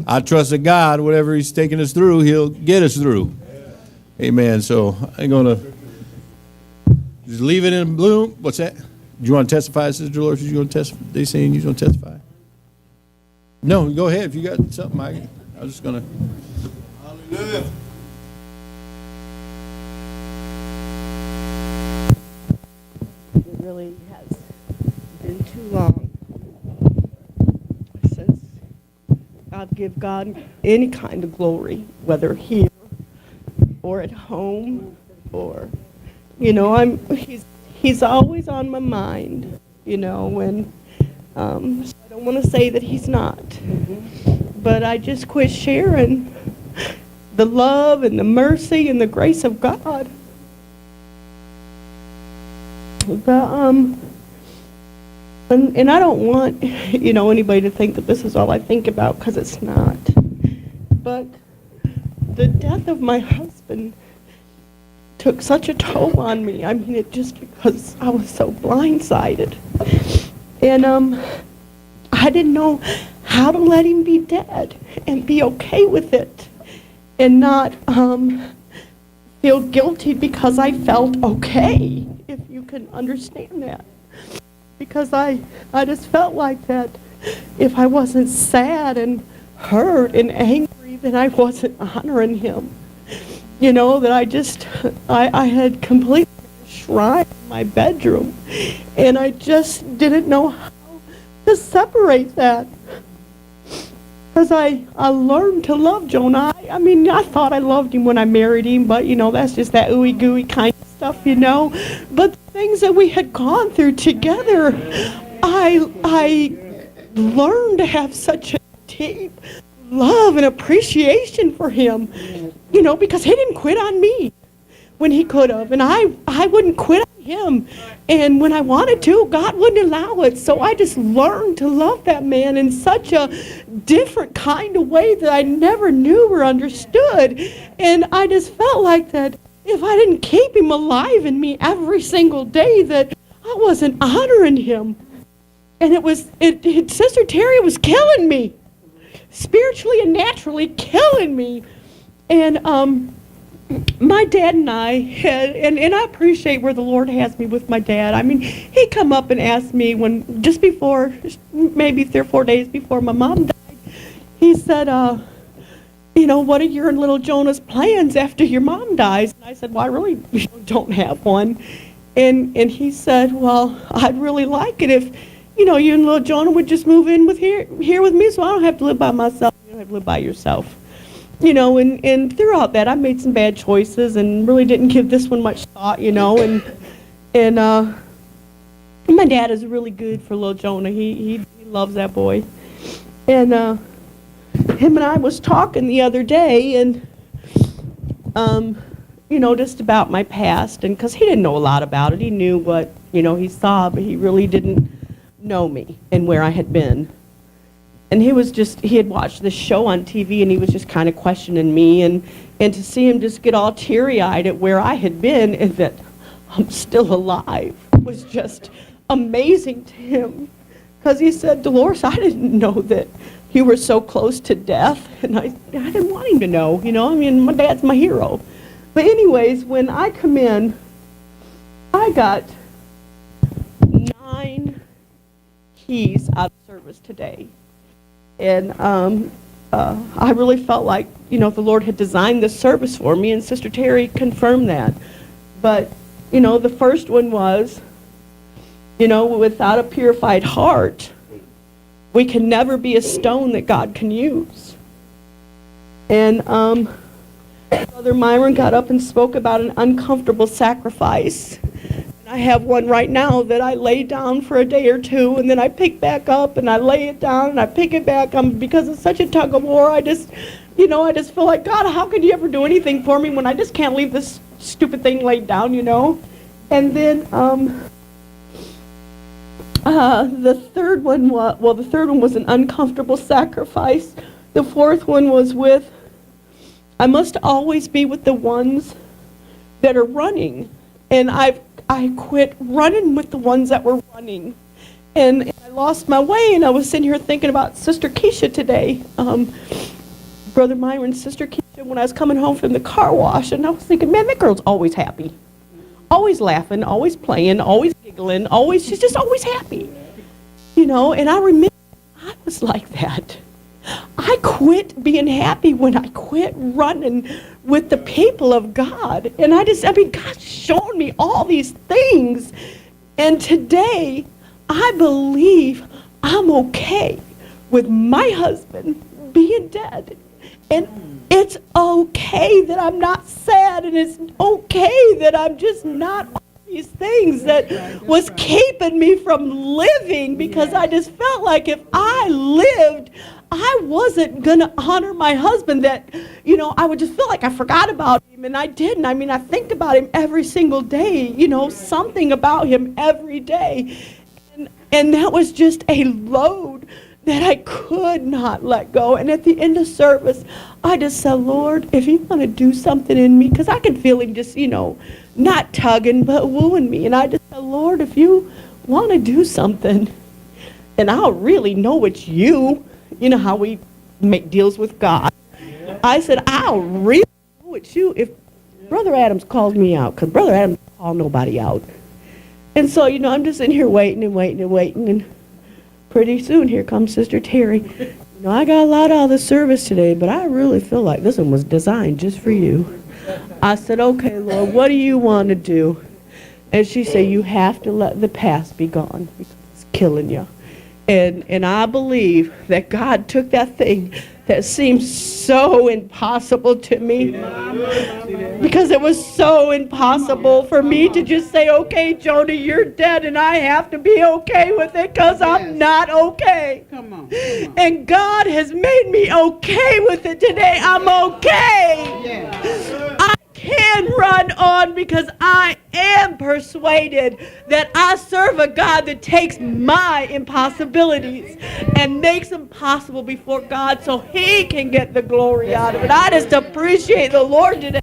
I trust that God, whatever he's taking us through, he'll get us through. Amen. So I'm going to just leave it in bloom. What's that? Do you want to testify, Sister Dolores? You going to testify? They saying you're going to testify? No, go ahead. If you got something, I was just going to. Hallelujah. It really has been too long since I've given God any kind of glory, whether here or at home, or, you know, he's always on my mind, you know, and so I don't want to say that he's not, but I just quit sharing the love and the mercy and the grace of God. And I don't want, you know, anybody to think that this is all I think about, because it's not. But the death of my husband took such a toll on me. I mean, it just because I was so blindsided. And I didn't know how to let him be dead and be okay with it and not feel guilty because I felt okay, if you can understand that. Because I just felt like that if I wasn't sad and hurt and angry, then I wasn't honoring him. You know, that I had completely shrine in my bedroom, and I just didn't know how to separate that. Because I learned to love Jonah. I mean, I thought I loved him when I married him, but, you know, that's just that ooey gooey kind of stuff, you know. But the things that we had gone through together, I learned to have such a deep love and appreciation for him, you know, because he didn't quit on me when he could have, and I wouldn't quit on him, and when I wanted to, God wouldn't allow it. So I just learned to love that man in such a different kind of way that I never knew or understood. And I just felt like that if I didn't keep him alive in me every single day, that I wasn't honoring him. And Sister Terry was killing me, spiritually and naturally killing me. And my dad and I had, and I appreciate where the Lord has me with my dad. I mean, he come up and asked me when, just before, maybe 3 or 4 days before my mom died, he said, you know, what are your and little Jonah's plans after your mom dies? And I said, well, I really don't have one. And he said, well, I'd really like it if, you know, you and little Jonah would just move in with here with me, so I don't have to live by myself. You don't have to live by yourself. You know, and throughout that, I made some bad choices and really didn't give this one much thought, you know. And my dad is really good for little Jonah. He loves that boy. And him and I was talking the other day, and you know, just about my past, and because he didn't know a lot about it. He knew what, you know, he saw, but he really didn't know me and where I had been. And he had watched this show on TV, and he was just kind of questioning me, and to see him just get all teary-eyed at where I had been and that I'm still alive was just amazing to him. Because he said, Dolores, I didn't know that you were so close to death, and I didn't want him to know, you know. I mean, my dad's my hero. But anyways, when I come in, I got 9 keys out of service today. And I really felt like, you know, the Lord had designed this service for me, and Sister Terry confirmed that. But, you know, the first one was, you know, without a purified heart, we can never be a stone that God can use. And Brother Myron got up and spoke about an uncomfortable sacrifice. I have one right now that I lay down for a day or two, and then I pick back up, and I lay it down, and I pick it back up. Because it's such a tug of war, I just feel like, God, how could you ever do anything for me when I just can't leave this stupid thing laid down, you know? And then the third one was an uncomfortable sacrifice. The fourth one was I must always be with the ones that are running. And I quit running with the ones that were running. And I lost my way, and I was sitting here thinking about Sister Keisha today. Brother Myron's sister Keisha, when I was coming home from the car wash, and I was thinking, man, that girl's always happy. Always laughing, always playing, always giggling, she's just always happy. You know, and I remember I was like that. I quit being happy when I quit running with the people of God. And God's shown me all these things. And today, I believe I'm okay with my husband being dead. And it's okay that I'm not sad, and it's okay that I'm just not all these things that was keeping me from living, because I just felt like if I lived, I wasn't going to honor my husband, that, you know, I would just feel like I forgot about him, and I didn't. I mean, I think about him every single day, you know, something about him every day. And that was just a load that I could not let go. And at the end of service, I just said, Lord, if you want to do something in me, because I can feel him just, you know, not tugging, but wooing me. And I just said, Lord, if you want to do something, and I'll really know it's you. You know how we make deals with God. I said, I'll really know it's you if Brother Adams calls me out, because Brother Adams doesn't call nobody out. And so, you know, I'm just in here waiting, and pretty soon here comes Sister Terry. You know, I got a lot out of the service today, but I really feel like this one was designed just for you. I said, okay, Lord, what do you want to do? And she said, you have to let the past be gone, because it's killing you. And I believe that God took that thing that seems so impossible to me, because it was so impossible for me to just say, okay, Joni, you're dead, and I have to be okay with it, because I'm not okay. Come on. And God has made me okay with it today. I'm okay. Yeah. I can run on, because I am persuaded that I serve a God that takes my impossibilities and makes them possible before God, so he can get the glory out of it. I just appreciate the Lord today.